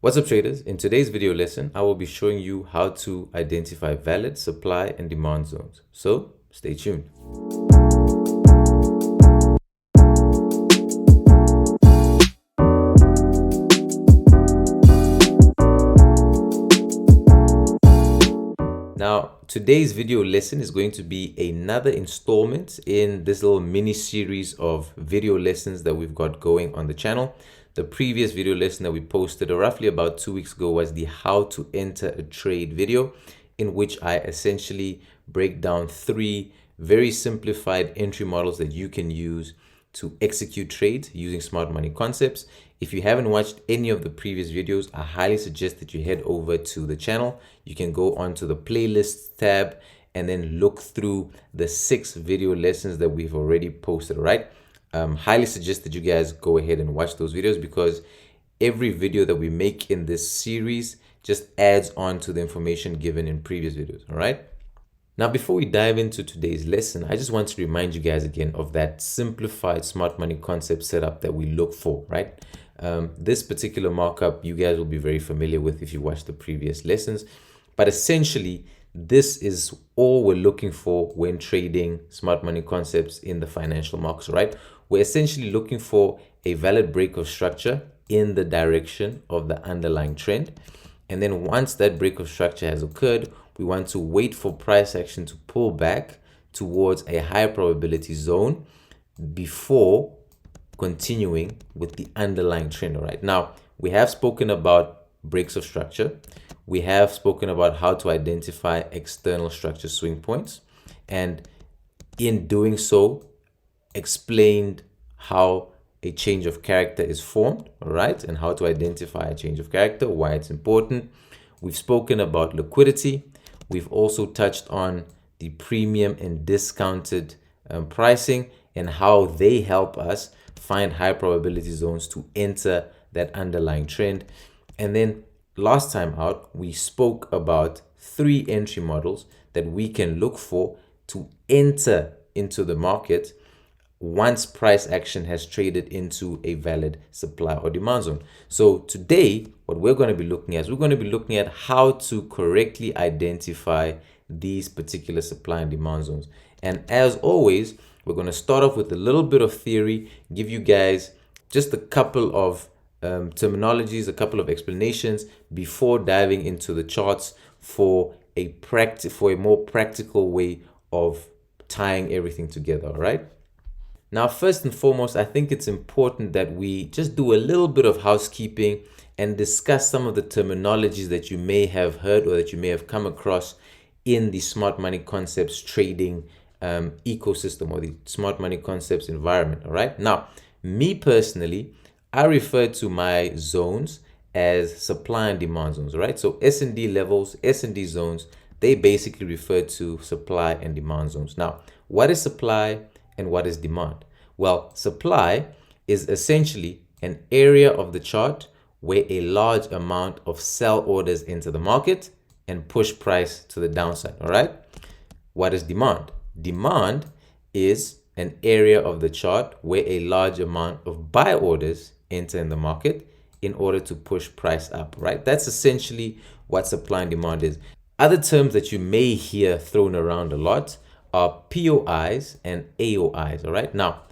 What's up, traders? In today's video lesson, I will be showing you how to identify valid supply and demand zones. So stay tuned. Now, today's video lesson is going to be another installment in this little mini series of video lessons that we've got going on the channel. The previous video lesson that we posted roughly about 2 weeks ago was the how to enter a trade video, in which I essentially break down 3 very simplified entry models that you can use to execute trades using smart money concepts. If you haven't watched any of the previous videos, I highly suggest that you head over to the channel. You can go onto the playlists tab and then look through the 6 video lessons that we've already posted, right? Highly suggest that you guys go ahead and watch those videos, because every video that we make in this series just adds on to the information given in previous videos, all right? Now, before we dive into today's lesson, I just want to remind you guys again of that simplified smart money concept setup that we look for, right? This particular markup you guys will be very familiar with if you watched the previous lessons, but essentially this is all we're looking for when trading smart money concepts in the financial markets, right? We're essentially looking for a valid break of structure in the direction of the underlying trend. And then once that break of structure has occurred, we want to wait for price action to pull back towards a higher probability zone before continuing with the underlying trend. All right. Now, we have spoken about breaks of structure. We have spoken about how to identify external structure swing points. And in doing so, explained how a change of character is formed, all right, and how to identify a change of character, why it's important. We've spoken about liquidity. We've also touched on the premium and discounted pricing and how they help us find high probability zones to enter that underlying trend. And then last time out, we spoke about 3 entry models that we can look for to enter into the market once price action has traded into a valid supply or demand zone. So today, what we're going to be looking at is we're going to be looking at how to correctly identify these particular supply and demand zones. And as always, we're going to start off with a little bit of theory, give you guys just a couple of terminologies, a couple of explanations before diving into the charts for a more practical way of tying everything together, all right? Now, first and foremost, I think it's important that we just do a little bit of housekeeping and discuss some of the terminologies that you may have heard or that you may have come across in the smart money concepts trading ecosystem or the smart money concepts environment. All right. Now, me personally, I refer to my zones as supply and demand zones. All right. So S&D levels, S&D zones, they basically refer to supply and demand zones. Now, what is supply and what is demand? Well, supply is essentially an area of the chart where a large amount of sell orders enter the market and push price to the downside. All right. What is demand? Demand is an area of the chart where a large amount of buy orders enter in the market in order to push price up, right? That's essentially what supply and demand is. Other terms that you may hear thrown around a lot are POIs and AOIs, all right? Now,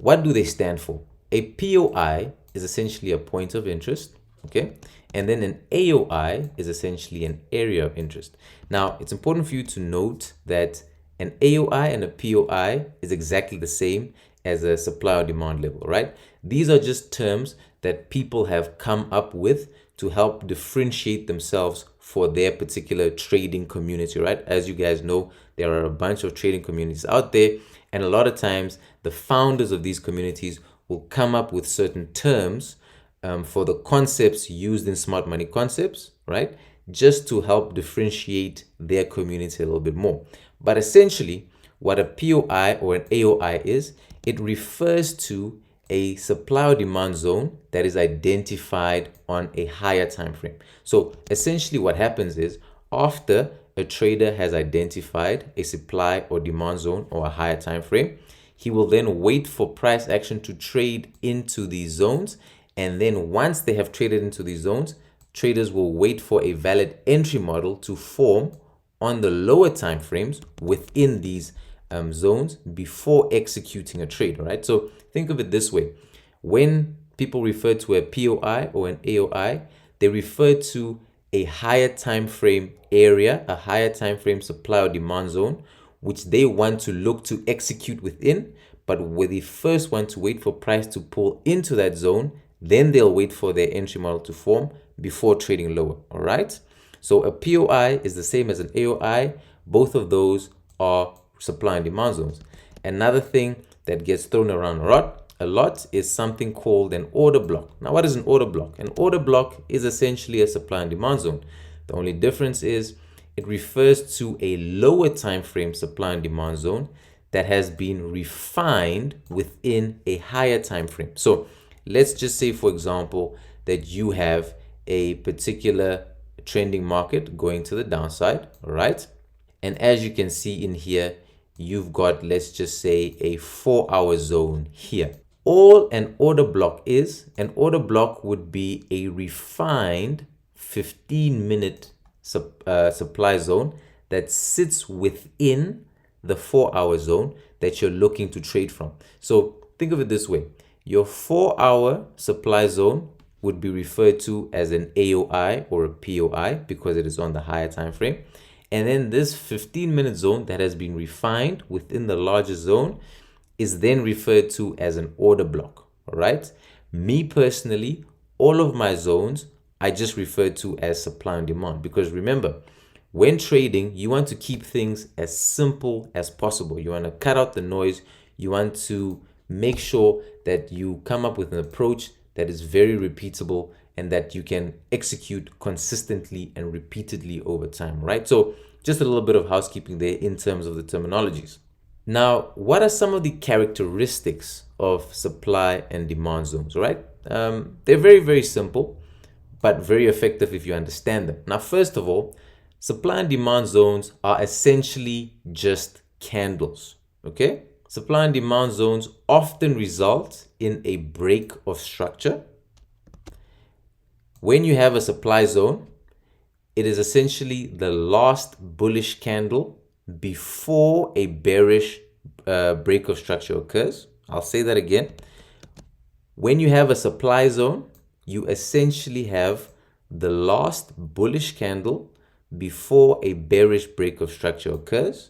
what do they stand for? A POI is essentially a point of interest, okay? And then an AOI is essentially an area of interest. Now, it's important for you to note that an AOI and a POI is exactly the same as a supply or demand level, right? These are just terms that people have come up with to help differentiate themselves for their particular trading community, right? As you guys know, there are a bunch of trading communities out there, and a lot of times the founders of these communities will come up with certain terms for the concepts used in smart money concepts, right? Just to help differentiate their community a little bit more. But essentially, what a POI or an AOI is, it refers to a supply or demand zone that is identified on a higher time frame. So essentially what happens is, after a trader has identified a supply or demand zone or a higher time frame, he will then wait for price action to trade into these zones. And then once they have traded into these zones, traders will wait for a valid entry model to form on the lower time frames within these zones before executing a trade. All right, so think of it this way: when people refer to a POI or an AOI, they refer to a higher time frame area, a higher time frame supply or demand zone, which they want to look to execute within, but where they first want to wait for price to pull into that zone, then they'll wait for their entry model to form before trading lower. All right, so a POI is the same as an AOI. Both of those are supply and demand zones. Another thing that gets thrown around a lot is something called an order block. Now, what is an order block? An order block is essentially a supply and demand zone. The only difference is it refers to a lower time frame supply and demand zone that has been refined within a higher time frame. So let's just say, for example, that you have a particular trending market going to the downside, all right? And as you can see in here, you've got, let's just say, a 4-hour zone here. All an order block would be a refined 15-minute supply zone that sits within the 4-hour zone that you're looking to trade from. So think of it this way: your 4-hour supply zone would be referred to as an AOI or a POI because it is on the higher time frame. And then this 15-minute zone that has been refined within the larger zone is then referred to as an order block. All right. Me personally, all of my zones I just refer to as supply and demand, because remember, when trading, you want to keep things as simple as possible. You want to cut out the noise. You want to make sure that you come up with an approach that is very repeatable and that you can execute consistently and repeatedly over time, right? So just a little bit of housekeeping there in terms of the terminologies. Now, what are some of the characteristics of supply and demand zones, right? They're very, very simple, but very effective if you understand them. Now, first of all, supply and demand zones are essentially just candles, okay? Supply and demand zones often result in a break of structure. When you have a supply zone, it is essentially the last bullish candle before a bearish break of structure occurs. I'll say that again. When you have a supply zone, you essentially have the last bullish candle before a bearish break of structure occurs.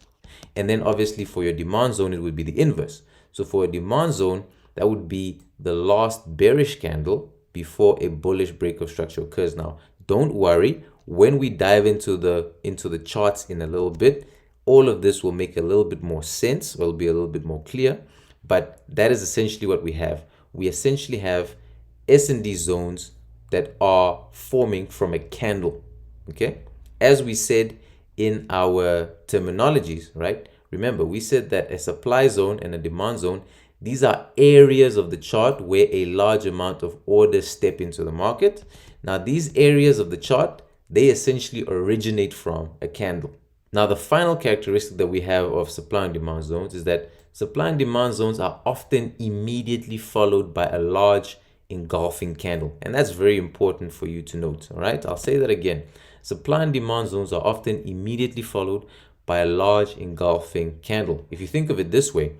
And then obviously for your demand zone, it would be the inverse. So for a demand zone, that would be the last bearish candle before a bullish break of structure occurs. Now, don't worry, when we dive into the charts in a little bit, all of this will make a little bit more sense, will be a little bit more clear, but that is essentially what we have. We essentially have S&D zones that are forming from a candle, okay? As we said in our terminologies, right? Remember, we said that a supply zone and a demand zone, these are areas of the chart where a large amount of orders step into the market. Now, these areas of the chart, they essentially originate from a candle. Now, the final characteristic that we have of supply and demand zones is that supply and demand zones are often immediately followed by a large engulfing candle. And that's very important for you to note, all right? I'll say that again. Supply and demand zones are often immediately followed by a large engulfing candle. If you think of it this way,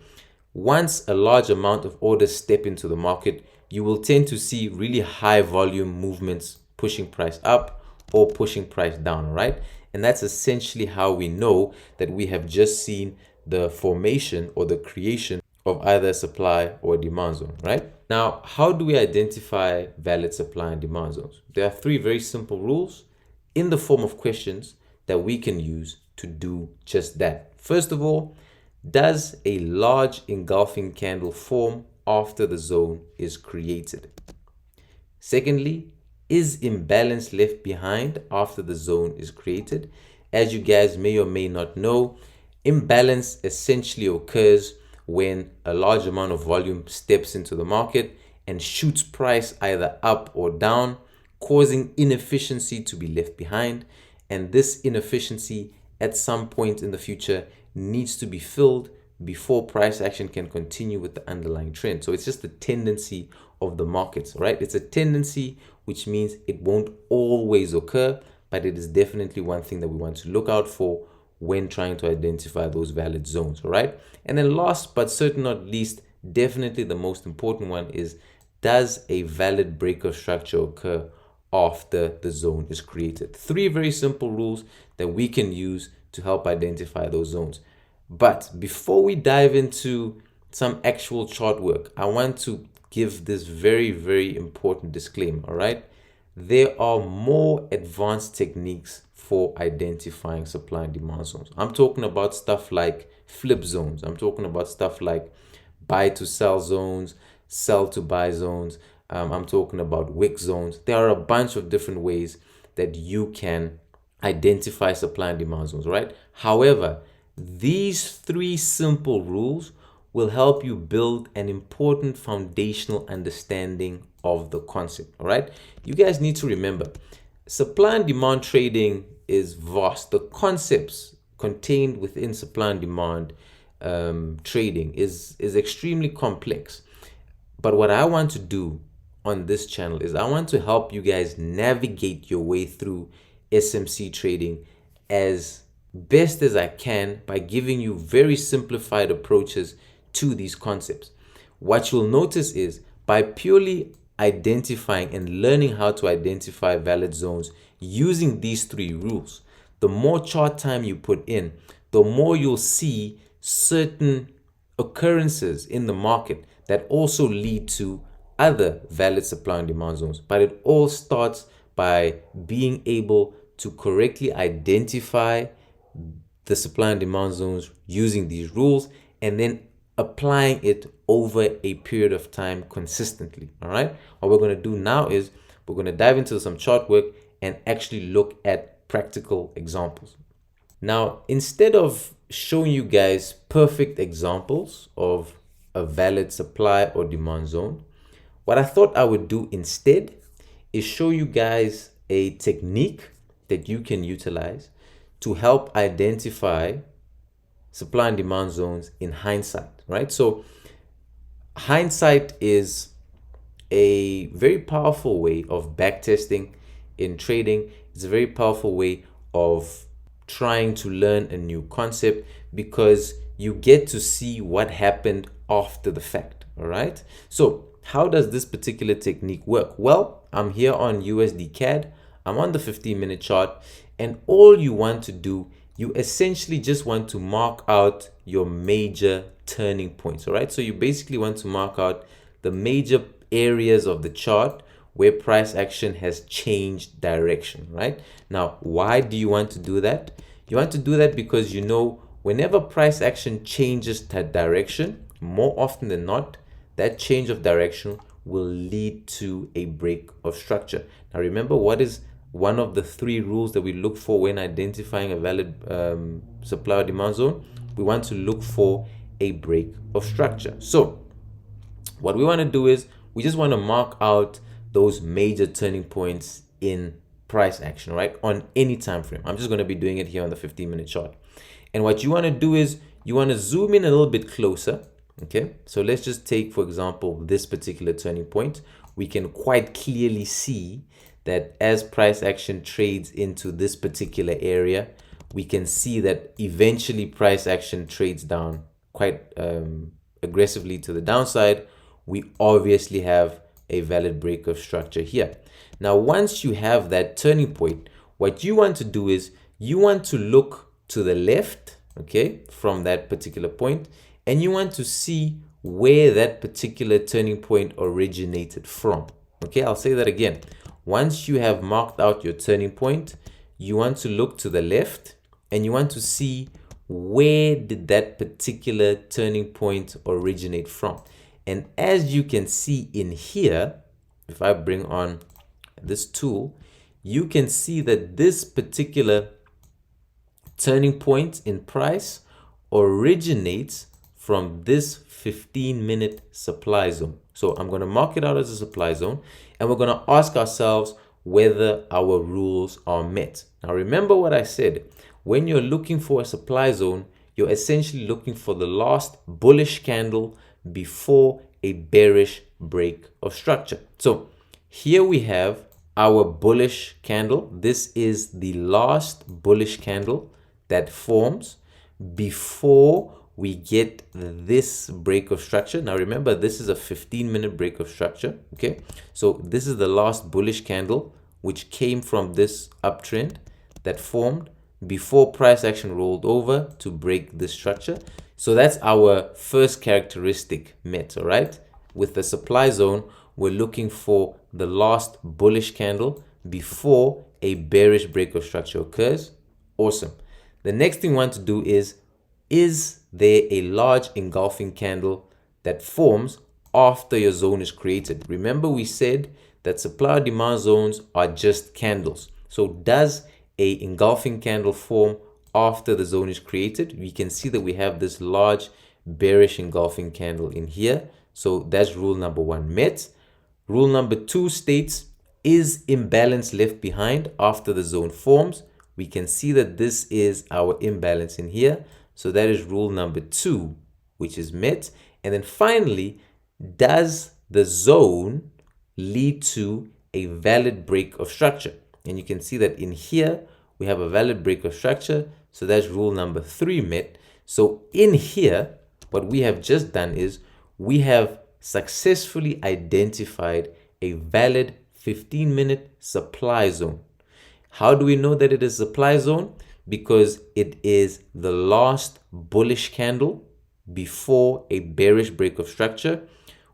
once a large amount of orders step into the market, you will tend to see really high volume movements pushing price up or pushing price down, right? And that's essentially how we know that we have just seen the formation or the creation of either supply or demand zone, right? Now, how do we identify valid supply and demand zones? There are 3 very simple rules in the form of questions that we can use to do just that. First of all, does a large engulfing candle form after the zone is created? Secondly, is imbalance left behind after the zone is created? As you guys may or may not know, imbalance essentially occurs when a large amount of volume steps into the market and shoots price either up or down, causing inefficiency to be left behind. And this inefficiency at some point in the future needs to be filled before price action can continue with the underlying trend. So it's just the tendency of the markets, right? It's a tendency which means it won't always occur, but it is definitely one thing that we want to look out for when trying to identify those valid zones. All right. And then last but certainly not least, definitely the most important one is, does a valid break of structure occur after the zone is created? 3 very simple rules that we can use to help identify those zones. But before we dive into some actual chart work, I want to give this very, very important disclaimer. All right. There are more advanced techniques for identifying supply and demand zones. I'm talking about stuff like flip zones. I'm talking about stuff like buy to sell zones, sell to buy zones. I'm talking about wick zones. There are a bunch of different ways that you can identify supply and demand zones, right? However, these 3 simple rules will help you build an important foundational understanding of the concept. All right. You guys need to remember, supply and demand trading is vast. The concepts contained within supply and demand trading is extremely complex. But what I want to do on this channel is I want to help you guys navigate your way through SMC trading as best as I can by giving you very simplified approaches to these concepts. What you'll notice is, by purely identifying and learning how to identify valid zones using these 3 rules, the more chart time you put in, the more you'll see certain occurrences in the market that also lead to other valid supply and demand zones. But it all starts by being able to correctly identify the supply and demand zones using these rules, and then applying it over a period of time consistently. All right. What we're going to do now is we're going to dive into some chart work and actually look at practical examples. Now, instead of showing you guys perfect examples of a valid supply or demand zone, what I thought I would do instead is show you guys a technique that you can utilize to help identify supply and demand zones in hindsight, right? So hindsight is a very powerful way of backtesting in trading. It's a very powerful way of trying to learn a new concept because you get to see what happened after the fact. All right. So how does this particular technique work? Well, I'm here on USD CAD. I'm on the 15-minute chart, and all you want to do, you essentially just want to mark out your major turning points. All right. So you basically want to mark out the major areas of the chart where price action has changed direction. Right now, why do you want to do that? You want to do that because, you know, whenever price action changes that direction, more often than not, that change of direction will lead to a break of structure. Now, remember, what is one of the 3 rules that we look for when identifying a valid supply or demand zone? We want to look for a break of structure. So what we want to do is we just want to mark out those major turning points in price action, right, on any time frame. I'm just going to be doing it here on the 15-minute chart. And what you want to do is you want to zoom in a little bit closer. Okay, so let's just take, for example, this particular turning point. We can quite clearly see that as price action trades into this particular area, we can see that eventually price action trades down quite aggressively to the downside. We obviously have a valid break of structure here. Now, once you have that turning point, what you want to do is you want to look to the left, okay, from that particular point, and you want to see where that particular turning point originated from. Okay, I'll say that again. Once you have marked out your turning point, you want to look to the left and you want to see where did that particular turning point originate from. And as you can see in here, if I bring on this tool, you can see that this particular turning point in price originates from this 15-minute supply zone. So I'm going to mark it out as a supply zone, and we're going to ask ourselves whether our rules are met. Now, remember what I said. When you're looking for a supply zone, you're essentially looking for the last bullish candle before a bearish break of structure. So here we have our bullish candle. This is the last bullish candle that forms before we get this break of structure. Now remember, this is a 15-minute break of structure. Okay, so this is the last bullish candle which came from this uptrend that formed before price action rolled over to break this structure. So that's our first characteristic met. All right, with the supply zone, we're looking for the last bullish candle before a bearish break of structure occurs. Awesome. The next thing we want to do is there a large engulfing candle that forms after your zone is created? Remember, we said that supply or demand zones are just candles. So does a engulfing candle form after the zone is created? We can see that we have this large bearish engulfing candle in here. So that's rule number one met. Rule number two states, is imbalance left behind after the zone forms? We can see that this is our imbalance in here. So that is rule number two, which is met. And then finally, does the zone lead to a valid break of structure? And you can see that in here, we have a valid break of structure. So that's rule number three met. So in here, what we have just done is we have successfully identified a valid 15-minute supply zone. How do we know that it is a supply zone? Because it is the last bullish candle before a bearish break of structure.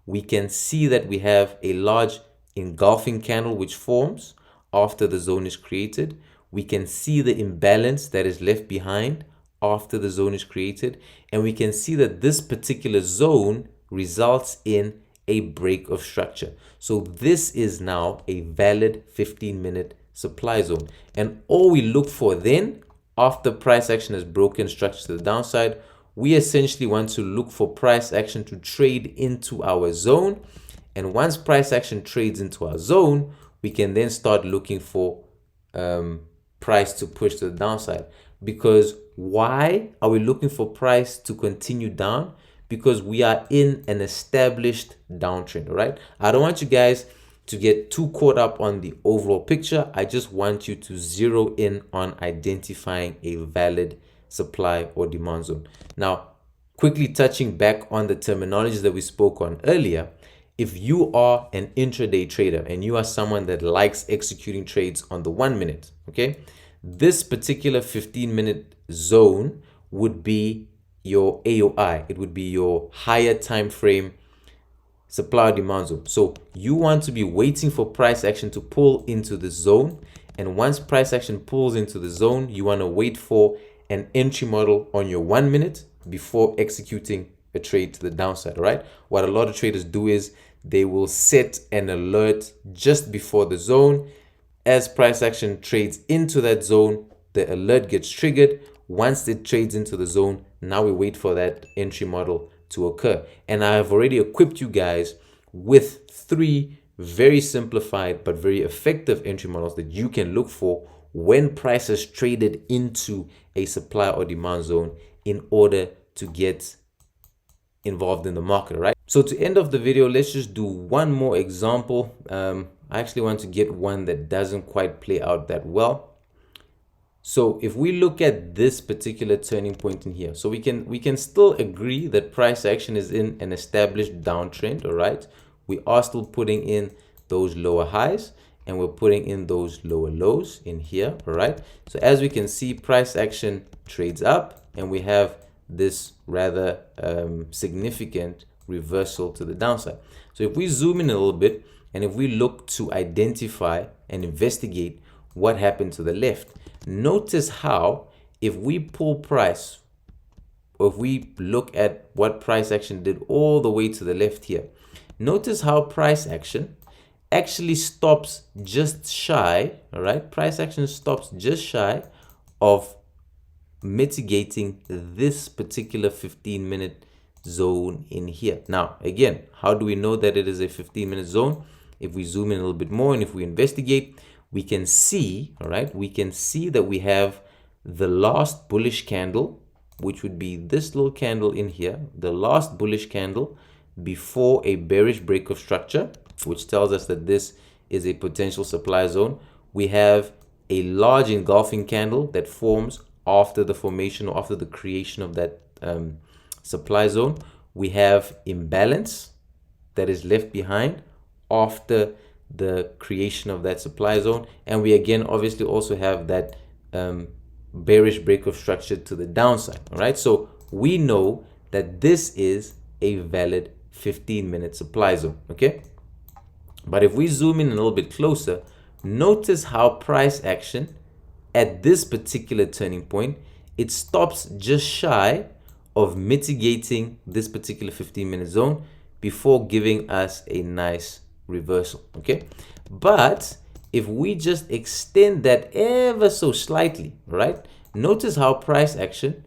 We can see that we have a large engulfing candle which forms after the zone is created. We can see the imbalance that is left behind after the zone is created. And we can see that this particular zone results in a break of structure. So this is now a valid 15-minute supply zone. And all we look for then, after price action has broken structure to the downside, we essentially want to look for price action to trade into our zone. And once price action trades into our zone, we can then start looking for price to push to the downside. Because why are we looking for price to continue down? Because we are in an established downtrend. All right, I don't want you guys to get too caught up on the overall picture. I just want you to zero in on identifying a valid supply or demand zone. Now, quickly touching back on the terminologies that we spoke on earlier, if you are an intraday trader and you are someone that likes executing trades on the 1 minute, okay, this particular 15-minute zone would be your AOI. It would be your higher time frame supply or demand zone. So you want to be waiting for price action to pull into the zone. And once price action pulls into the zone, you want to wait for an entry model on your 1 minute before executing a trade to the downside. All right, what a lot of traders do is they will set an alert just before the zone. As price action trades into that zone, the alert gets triggered. Once it trades into the zone, now we wait for that entry model to occur. And I have already equipped you guys with 3 very simplified but very effective entry models that you can look for when prices traded into a supply or demand zone in order to get involved in the market. Right, so to end off the video, let's just do one more example. I actually want to get one that doesn't quite play out that well. So if we look at this particular turning point in here, so we can still agree that price action is in an established downtrend. All right, we are still putting in those lower highs and we're putting in those lower lows in here. All right, so as we can see, price action trades up and we have this rather significant reversal to the downside. So if we zoom in a little bit and if we look to identify and investigate what happened to the left, notice how if we pull price, or if we look at what price action did all the way to the left here, notice how price action actually stops just shy. All right, price action stops just shy of mitigating this particular 15-minute zone in here. Now, again, how do we know that it is a 15-minute zone? If we zoom in a little bit more and if we investigate, we can see, all right, we can see that we have the last bullish candle, which would be this little candle in here, the last bullish candle before a bearish break of structure, which tells us that this is a potential supply zone. We have a large engulfing candle that forms after the formation or after the creation of that supply zone. We have imbalance that is left behind after the creation of that supply zone. And we again obviously also have that bearish break of structure to the downside. All right, so we know that this is a valid 15-minute supply zone. Okay, but if we zoom in a little bit closer, notice how price action at this particular turning point, it stops just shy of mitigating this particular 15-minute zone before giving us a nice reversal. Okay, but if we just extend that ever so slightly, right, notice how price action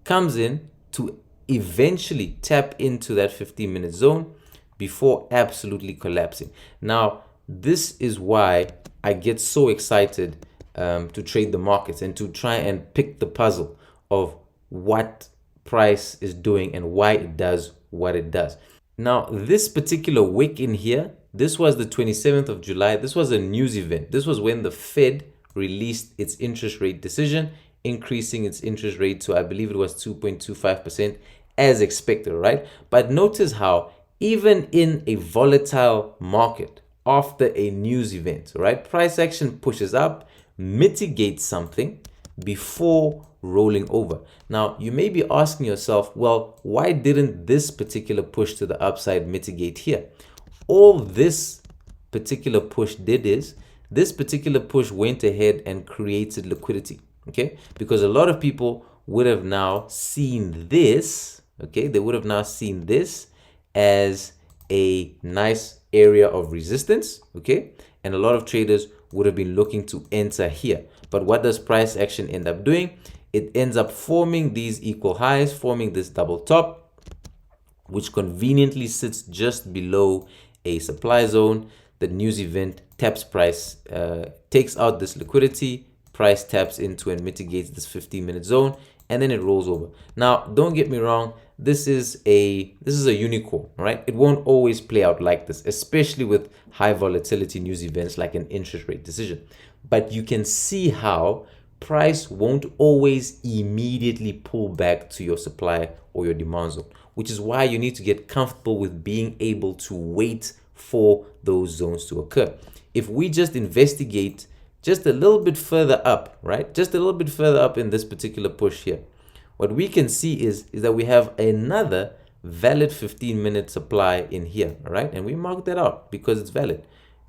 comes in to eventually tap into that 15-minute zone before absolutely collapsing. Now, this is why I get so excited to trade the markets and to try and pick the puzzle of what price is doing and why it does what it does. Now, this particular wick in here, this was the 27th of July. This was a news event. This was when the Fed released its interest rate decision, increasing its interest rate to, I believe it was 2.25% as expected, right? But notice how even in a volatile market, after a news event, right, price action pushes up, mitigates something before rolling over. Now, you may be asking yourself, well, why didn't this particular push to the upside mitigate here? All this particular push did is, this particular push went ahead and created liquidity, okay? Because a lot of people would have now seen this, okay? They would have now seen this as a nice area of resistance, okay? And a lot of traders would have been looking to enter here. But what does price action end up doing? It ends up forming these equal highs, forming this double top, which conveniently sits just below a supply zone. The news event taps price, takes out this liquidity, price taps into and mitigates this 15-minute zone, and then it rolls over. Now, don't get me wrong, this is a unicorn, right? It won't always play out like this, especially with high volatility news events like an interest rate decision. But you can see how price won't always immediately pull back to your supply or your demand zone, which is why you need to get comfortable with being able to wait for those zones to occur. If we just investigate just a little bit further up, right? Just a little bit further up in this particular push here, what we can see is that we have another valid 15-minute supply in here, right? And we mark that out because it's valid.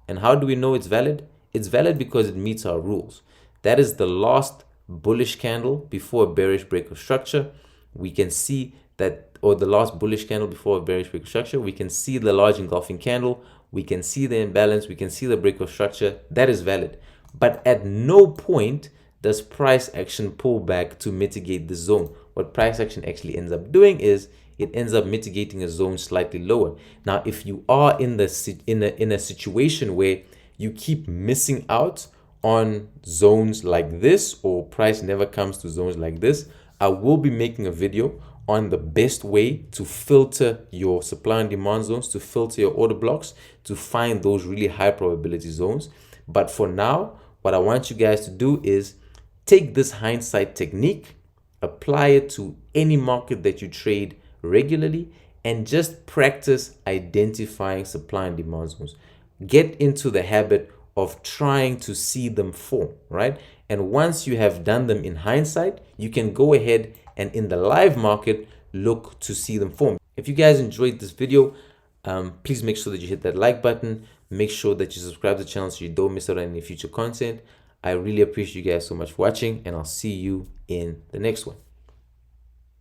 And how do we know it's valid? It's valid because it meets our rules. That is the last bullish candle before a bearish break of structure. We can see that, or the last bullish candle before a bearish break of structure. We can see the large engulfing candle. We can see the imbalance. We can see the break of structure. That is valid. But at no point does price action pull back to mitigate the zone. What price action actually ends up doing is it ends up mitigating a zone slightly lower. Now, if you are in a situation where you keep missing out on zones like this, or price never comes to zones like this, I will be making a video on the best way to filter your supply and demand zones, to filter your order blocks, to find those really high probability zones. But for now, what I want you guys to do is take this hindsight technique, apply it to any market that you trade regularly, and just practice identifying supply and demand zones. Get into the habit of trying to see them form, right? And once you have done them in hindsight, you can go ahead and in the live market, look to see them form. If you guys enjoyed this video, please make sure that you hit that like button. Make sure that you subscribe to the channel so you don't miss out on any future content. I really appreciate you guys so much for watching, and I'll see you in the next one.